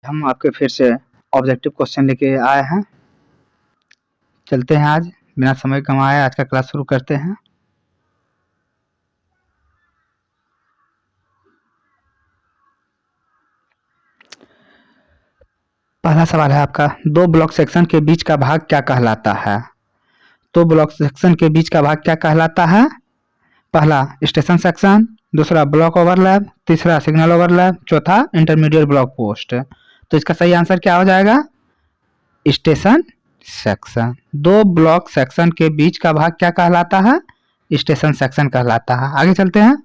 हम आपके फिर से ऑब्जेक्टिव क्वेश्चन लेके आए हैं। चलते हैं, आज बिना समय गंवाए आज का क्लास शुरू करते हैं। पहला सवाल है आपका, दो ब्लॉक सेक्शन के बीच का भाग क्या कहलाता है? दो ब्लॉक सेक्शन के बीच का भाग क्या कहलाता है? पहला स्टेशन सेक्शन, दूसरा ब्लॉक ओवरलैप, तीसरा सिग्नल ओवरलैप, चौथा इंटरमीडिएट ब्लॉक पोस्ट। तो इसका सही आंसर क्या हो जाएगा? Station section. दो ब्लॉक सेक्शन के बीच का भाग क्या कहलाता है? स्टेशन सेक्शन कहलाता है। आगे चलते हैं।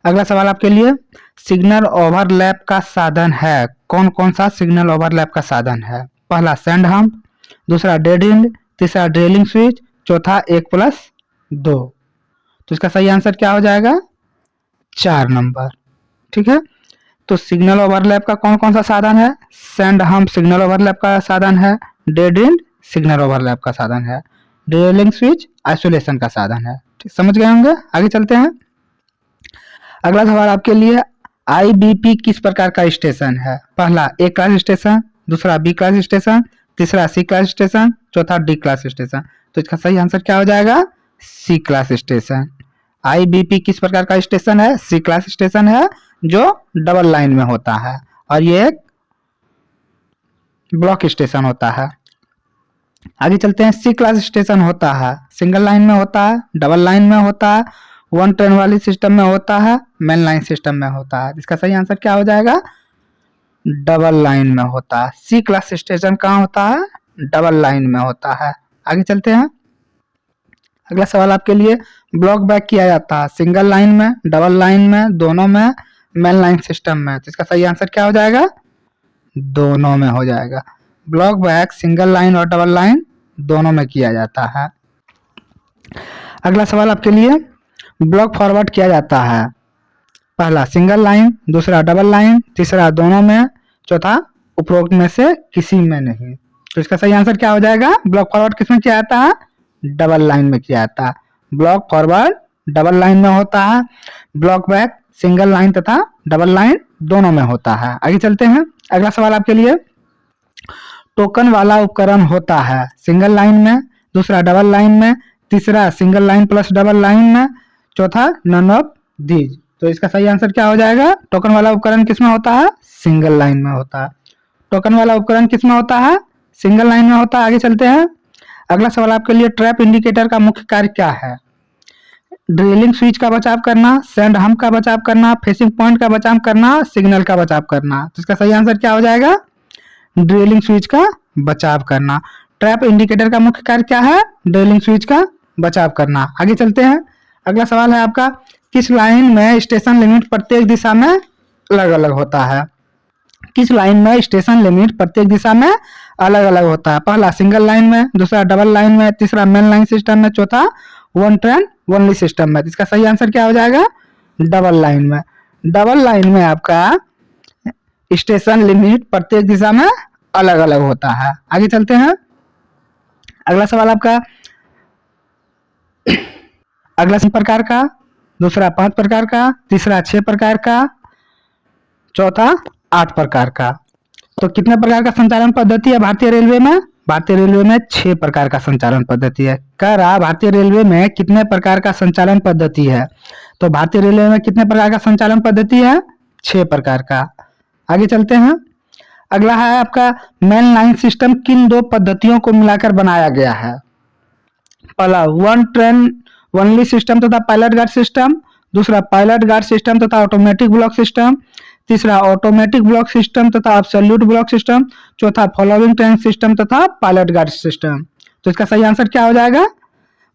अगला सवाल आपके लिए, सिग्नल ओवरलैप का साधन है। कौन कौन सा सिग्नल ओवरलैप का साधन है? पहला सैंड हम्प, दूसरा डेड एंड, तीसरा ड्रिलिंग स्विच, चौथा 1+2। तो इसका सही आंसर क्या हो जाएगा? 4 नंबर। ठीक है, तो सिग्नल ओवरलैप का कौन कौन सा साधन है? सैंड हम्प सिग्नल ओवरलैप का साधन है, डेड एंड सिग्नल ओवरलैप का साधन है, ड्रिलिंग स्विच आइसोलेशन का साधन है। ठीक, समझ गए होंगे। आगे चलते हैं। अगला सवाल आपके लिए, आईबीपी किस प्रकार का स्टेशन है? पहला ए क्लास स्टेशन, दूसरा बी क्लास स्टेशन, तीसरा सी क्लास स्टेशन, चौथा डी क्लास स्टेशन। तो इसका सही आंसर क्या हो जाएगा? सी क्लास स्टेशन। आईबीपी किस प्रकार का स्टेशन है? सी क्लास स्टेशन है, जो डबल लाइन में होता है, और ये एक ब्लॉक स्टेशन होता है। आगे चलते हैं। सी क्लास स्टेशन होता है सिंगल लाइन में होता है, डबल लाइन में होता है, वन ट्रेन वाली सिस्टम में होता है, मेन लाइन सिस्टम में होता है। इसका सही आंसर क्या हो जाएगा? डबल लाइन में होता है। सी क्लास स्टेशन कहाँ होता है? डबल लाइन में होता है। आगे चलते हैं। अगला सवाल आपके लिए, ब्लॉक बैक किया जाता है सिंगल लाइन में, डबल लाइन में, दोनों में, मेन लाइन सिस्टम में। तो इसका सही आंसर क्या हो जाएगा? दोनों में हो जाएगा। ब्लॉक बैक सिंगल लाइन और डबल लाइन दोनों में किया जाता है। अगला सवाल आपके लिए, ब्लॉक फॉरवर्ड किया जाता है पहला सिंगल लाइन, दूसरा डबल लाइन, तीसरा दोनों में, चौथा उपरोक्त में से किसी में नहीं। तो इसका सही आंसर क्या हो जाएगा? ब्लॉक फॉरवर्ड किसमें किया जाता है? डबल लाइन में किया जाता है। ब्लॉक फॉरवर्ड डबल लाइन में होता है, ब्लॉक बैक सिंगल लाइन तथा डबल लाइन दोनों में होता है। आगे चलते हैं। अगला सवाल आपके लिए, टोकन वाला उपकरण होता है सिंगल लाइन में, दूसरा डबल लाइन में, तीसरा single line plus double line में, चौथा नन ऑफ दीज। तो इसका सही आंसर क्या हो जाएगा? टोकन वाला उपकरण किसमें होता है? सिंगल लाइन में होता है। टोकन वाला उपकरण किसमें होता है? सिंगल लाइन में होता है। आगे चलते हैं। अगला सवाल आपके लिए, ट्रैप इंडिकेटर का मुख्य कार्य क्या है? ड्रिलिंग स्विच का बचाव करना, सैंड हम्प का बचाव करना, फेसिंग पॉइंट का बचाव करना, सिग्नल का बचाव करना। तो इसका सही आंसर क्या हो जाएगा? ड्रिलिंग स्विच का बचाव करना। ट्रैप इंडिकेटर का मुख्य कार्य क्या है? ड्रिलिंग स्विच का बचाव करना। आगे चलते हैं। अगला सवाल है आपका, किस लाइन में स्टेशन लिमिट प्रत्येक दिशा में अलग अलग होता है? किस लाइन में स्टेशन लिमिट प्रत्येक दिशा में अलग अलग होता है? पहला सिंगल लाइन में, दूसरा डबल लाइन में, तीसरा मेन लाइन सिस्टम में, चौथा वन ट्रेन वनली सिस्टम में। इसका सही आंसर क्या हो जाएगा? डबल लाइन में। डबल लाइन में आपका स्टेशन लिमिट प्रत्येक दिशा में अलग अलग होता है। आगे चलते हैं। अगला सवाल आपका, अगला 3 प्रकार का, दूसरा 5 प्रकार का, तीसरा 6 प्रकार का, चौथा 8 प्रकार का। तो कितने प्रकार का संचालन पद्धति है भारतीय रेलवे में? भारतीय रेलवे में 6 प्रकार का संचालन पद्धति है। कह रहा भारतीय रेलवे में कितने प्रकार का संचालन पद्धति है? तो भारतीय रेलवे में कितने प्रकार का संचालन पद्धति है? 6 प्रकार का। आगे चलते हैं। अगला है आपका, मेन लाइन सिस्टम किन 2 पद्धतियों को मिलाकर बनाया गया है? पहला वन ट्रेन वनली सिस्टम तथा पायलट गार्ड सिस्टम, दूसरा पायलट गार्ड सिस्टम तथा ऑटोमेटिक ब्लॉक सिस्टम, तीसरा ऑटोमेटिक ब्लॉक सिस्टम तथा एब्सोल्यूट ब्लॉक सिस्टम, चौथा फॉलोइंग ट्रेन सिस्टम तथा पायलट गार्ड सिस्टम। तो इसका सही आंसर क्या हो जाएगा?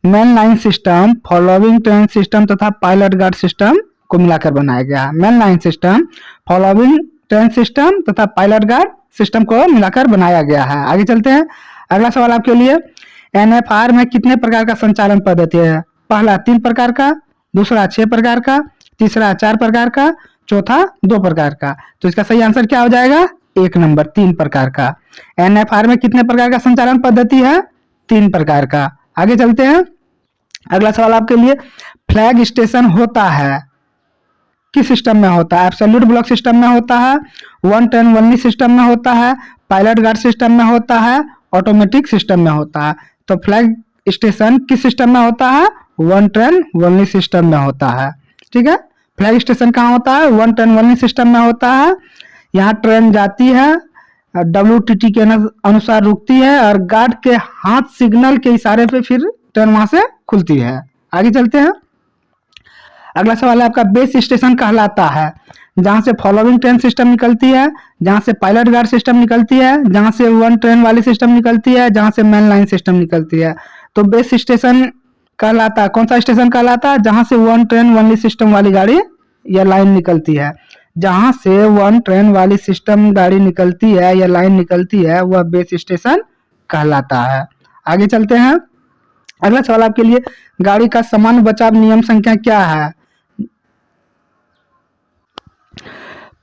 Main line system, following train system तथा पायलट गार्ड सिस्टम को मिलाकर बनाया गया। Main line system, following train system तथा पायलट गार्ड सिस्टम को मिलाकर बनाया गया है। आगे चलते हैं। अगला सवाल आपके लिए, एनएफआर में कितने प्रकार का संचालन पद्धति है? पहला 3 प्रकार का, दूसरा 6 प्रकार का, तीसरा 4 प्रकार का, चौथा 2 प्रकार का। तो इसका सही आंसर क्या हो जाएगा? 1 नंबर, 3 प्रकार का। एनएफआर में कितने प्रकार का संचालन पद्धति है? 3 प्रकार का। आगे चलते हैं। अगला सवाल आपके लिए, फ्लैग स्टेशन होता है किस सिस्टम में होता है? एब्सोल्यूट ब्लॉक सिस्टम में होता है, वन ट्रेन ओनली सिस्टम में होता है, पायलट गार्ड सिस्टम में होता है, ऑटोमेटिक सिस्टम में होता है। तो फ्लैग स्टेशन किस सिस्टम में होता है? वन ट्रेन ओनली सिस्टम में होता है। ठीक है, फ्लैग स्टेशन कहाँ होता है? वन ट्रेन ओनली सिस्टम में होता है। यहाँ ट्रेन जाती है, WTT के अनुसार रुकती है और गार्ड के हाथ सिग्नल के इशारे पे फिर ट्रेन वहां से खुलती है। आगे चलते हैं। अगला सवाल है आपका, बेस स्टेशन कहलाता है जहां से फॉलोइंग ट्रेन सिस्टम निकलती है, जहां से पायलट गार्ड सिस्टम निकलती है, जहां से वन ट्रेन वाली सिस्टम निकलती है, जहां से मेन लाइन सिस्टम निकलती है। तो बेस स्टेशन कहलाता है, कौन सा स्टेशन कहलाता है? जहां से वन ट्रेन ओनली सिस्टम वाली गाड़ी या लाइन निकलती है। जहां से वन ट्रेन वाली सिस्टम गाड़ी निकलती है या लाइन निकलती है वह बेस स्टेशन कहलाता है। आगे चलते हैं। अगला सवाल आपके लिए, गाड़ी का सामान्य बचाव नियम संख्या क्या है?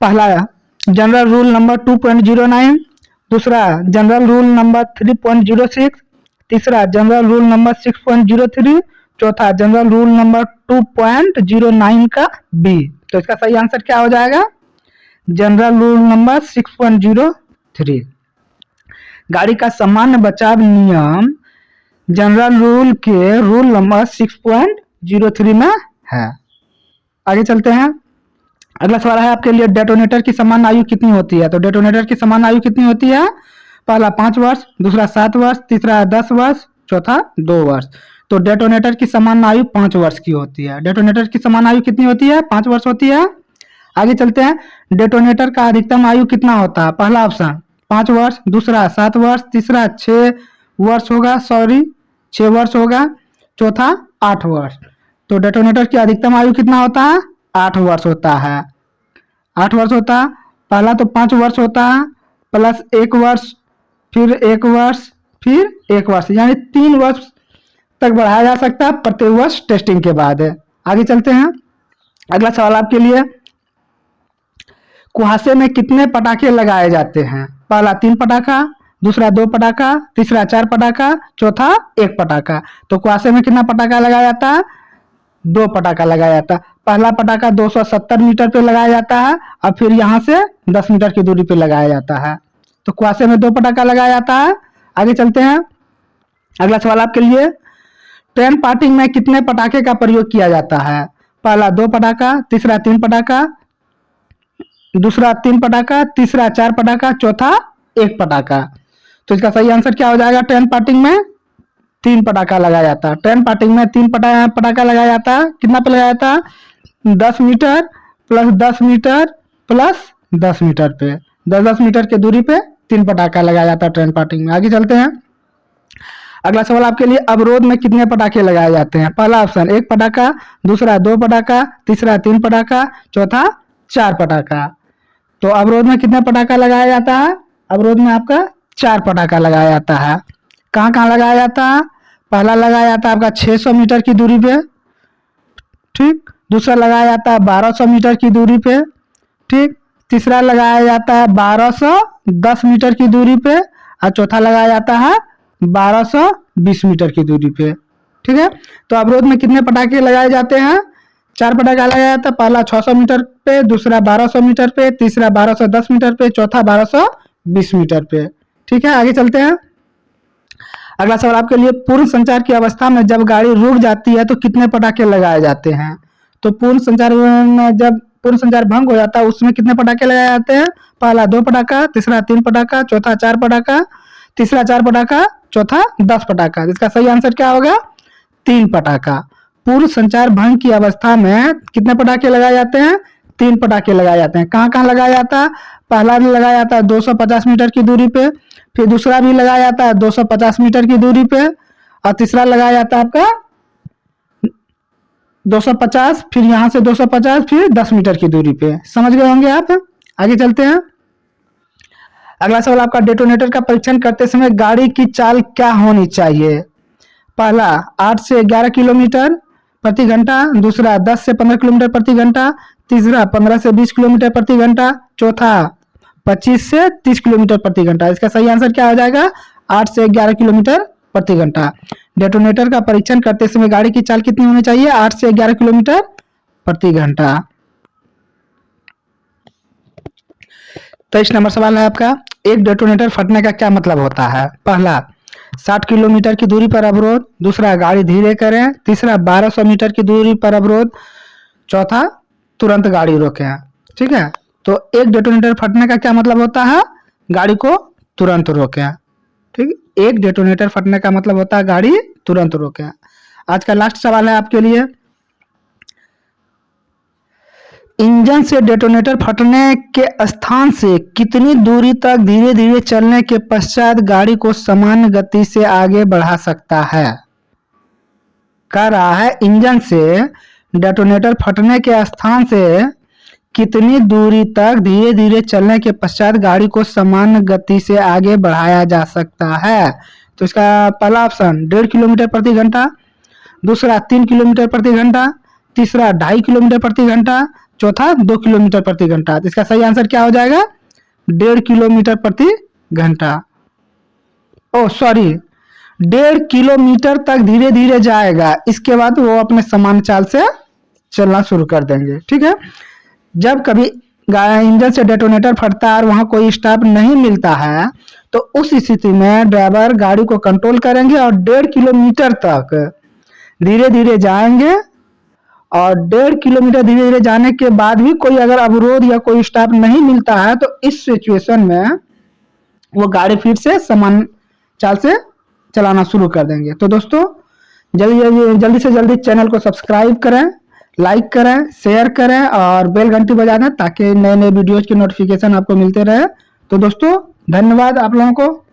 पहला जनरल रूल नंबर 2.09, दूसरा जनरल रूल नंबर 3.06, तीसरा जनरल रूल नंबर 6.03, चौथा जनरल रूल नंबर 2.09 का बी। तो इसका सही आंसर क्या हो जाएगा? General rule number 6.03। गाड़ी का सामान्य बचाव नियम जनरल रूल के रूल नंबर 6.03 में है। आगे चलते हैं। अगला सवाल है आपके लिए, डेटोनेटर की सामान्य आयु कितनी होती है? तो डेटोनेटर की सामान्य आयु कितनी होती है? पहला 5 वर्ष, दूसरा 7 वर्ष, तीसरा 10 वर्ष, चौथा 2 वर्ष। तो डेटोनेटर की सामान्य आयु 5 वर्ष की होती है। डेटोनेटर की सामान्य आयु कितनी होती है? 5 वर्ष होती है। आगे चलते हैं। डेटोनेटर का अधिकतम आयु कितना होता है? पहला ऑप्शन 5 वर्ष, दूसरा 7 वर्ष, तीसरा 6 वर्ष होगा, 6 वर्ष होगा, चौथा 8 वर्ष। तो डेटोनेटर की अधिकतम आयु कितना होता है? 8 वर्ष होता है। 8 वर्ष होता है। पहला तो 5 वर्ष होता है, प्लस 1 वर्ष, फिर 1 वर्ष, फिर 1 वर्ष, यानी 3 वर्ष तक बढ़ाया जा सकता है प्रत्येक वर्ष टेस्टिंग के बाद। आगे चलते हैं। अगला सवाल आपके लिए, कुहासे में कितने पटाखे लगाए जाते हैं? पहला 3 पटाखा, दूसरा 2 पटाखा, तीसरा 4 पटाखा, चौथा 1 पटाखा। तो कुहासे में कितना पटाखा लगाया जाता है? 2 पटाखा लगाया जाता है। पहला पटाखा 270 मीटर पे लगाया जाता है और फिर यहाँ से 10 मीटर की दूरी पे लगाया जाता है। तो कुहासे में 2 पटाखा लगाया जाता है। आगे चलते हैं। अगला सवाल आपके लिए, ट्रेन पार्टिंग में कितने पटाखे का प्रयोग किया जाता है? पहला 2 पटाखा, तीसरा 3 पटाखा, दूसरा 3 पटाखा, तीसरा 4 पटाखा, चौथा 1 पटाखा। तो इसका सही आंसर क्या हो जाएगा? ट्रेन पार्टिंग में 3 पटाखा लगाया जाता है। ट्रेन पार्टिंग में 3 पटाखा लगाया जाता है। कितना पे लगाया जाता है? 10 metre plus 10 metre plus 10 metre पे, 10-10 मीटर की दूरी पे 3 पटाखा लगाया जाता है ट्रेन पार्टिंग में। आगे चलते हैं। अगला सवाल आपके लिए, अवरोध में कितने पटाखे लगाए जाते हैं? पहला ऑप्शन 1 पटाखा, दूसरा 2 पटाखा, तीसरा 3 पटाखा, चौथा 4 पटाखा। तो अवरोध में कितने पटाखा लगाया जाता है? अवरोध में आपका 4 पटाखा लगाया जाता है। कहाँ कहाँ लगाया जाता है? पहला लगाया जाता है आपका 600 मीटर की दूरी पे, ठीक। दूसरा लगाया जाता है 1200 मीटर की दूरी पे, ठीक। तीसरा लगाया जाता है 1210 मीटर की दूरी पे और चौथा लगाया जाता है 1220 मीटर की दूरी पे, ठीक है। तो अवरोध में कितने पटाखे लगाए जाते हैं? 4 पटाखा लगाया जाता है। पहला 600 मीटर पे, दूसरा 1200 मीटर पे, तीसरा 1210 मीटर पे, चौथा 1220 मीटर पे, ठीक है। आगे चलते हैं। अगला सवाल आपके लिए, पूर्ण संचार की अवस्था में जब गाड़ी रुक जाती है तो कितने पटाखे लगाए जाते हैं? तो पूर्ण संचार में जब पूर्ण संचार भंग हो जाता है उसमें कितने पटाखे लगाए जाते हैं? पहला 2 पटाखा, तीसरा 3 पटाखा, चौथा 4 पटाखा, तीसरा 4 पटाखा, चौथा 10 पटाखा। इसका सही आंसर क्या होगा? 3 पटाखा। पूर्ण संचार भंग की अवस्था में कितने पटाखे लगाए जाते हैं? 3 पटाखे लगाए जाते हैं। कहाँ कहाँ लगाया जाता है? पहला भी लगाया जाता है 250 मीटर की दूरी पे, फिर दूसरा भी लगाया जाता है 250 मीटर की दूरी पे और तीसरा लगाया जाता है आपका 250, फिर यहाँ से 250, फिर 10 मीटर की दूरी पे। समझ गए होंगे आप। आगे चलते हैं। अगला सवाल आपका, डेटोनेटर का परीक्षण करते समय गाड़ी की चाल क्या होनी चाहिए? पहला 8 से 11 किलोमीटर प्रति घंटा, दूसरा 10 से 15 किलोमीटर प्रति घंटा, तीसरा 15 से 20 किलोमीटर प्रति घंटा, चौथा 25 से 30 किलोमीटर प्रति घंटा। इसका सही आंसर क्या हो जाएगा? 8 से 11 किलोमीटर प्रति घंटा। डेटोनेटर का परीक्षण करते समय गाड़ी की चाल कितनी होनी चाहिए? 8 से 11 किलोमीटर प्रति घंटा। 23 नंबर सवाल है आपका, एक डेटोनेटर फटने का क्या मतलब होता है? पहला, 60 किलोमीटर की दूरी पर अवरोध। दूसरा, गाड़ी धीरे करें। तीसरा, 1200 मीटर की दूरी पर अवरोध। चौथा, तुरंत गाड़ी रोकें। ठीक है, तो एक डेटोनेटर फटने का क्या मतलब होता है? गाड़ी को तुरंत रोकें। ठीक, एक डेटोनेटर फटने का मतलब होता है गाड़ी तुरंत रोकें। आज का लास्ट सवाल है आपके लिए, इंजन से डेटोनेटर फटने के स्थान से कितनी दूरी तक धीरे धीरे चलने के पश्चात गाड़ी को सामान्य गति से आगे बढ़ा सकता है? कह रहा है इंजन से डेटोनेटर फटने के स्थान से कितनी दूरी तक धीरे धीरे चलने के पश्चात गाड़ी को सामान्य गति से आगे बढ़ाया जा सकता है? तो इसका पहला ऑप्शन 1.5 किलोमीटर प्रति घंटा। दूसरा 3 किलोमीटर प्रति घंटा। तीसरा 2.5 किलोमीटर प्रति घंटा। चौथा 2 किलोमीटर प्रति घंटा। तो इसका सही आंसर क्या हो जाएगा? 1.5 किलोमीटर प्रति घंटा। ओ सॉरी, 1.5 किलोमीटर तक धीरे धीरे जाएगा, इसके बाद वो अपने सामान्य चाल से चलना शुरू कर देंगे। ठीक है, जब कभी इंजन से डेटोनेटर फटता है और वहां कोई स्टाफ नहीं मिलता है, तो उस स्थिति में ड्राइवर गाड़ी को कंट्रोल करेंगे और 1.5 किलोमीटर तक धीरे धीरे जाएंगे, और 1.5 किलोमीटर धीरे धीरे जाने के बाद भी कोई अगर अवरोध या कोई स्टाफ नहीं मिलता है, तो इस सिचुएशन में वो गाड़ी फिर से सामान्य चाल से चलाना शुरू कर देंगे। तो दोस्तों, जल्दी से जल्दी चैनल को सब्सक्राइब करें, लाइक करें, शेयर करें और बेल घंटी बजा दें, ताकि नए नए वीडियोज की नोटिफिकेशन आपको मिलते रहे। तो दोस्तों, धन्यवाद आप लोगों को।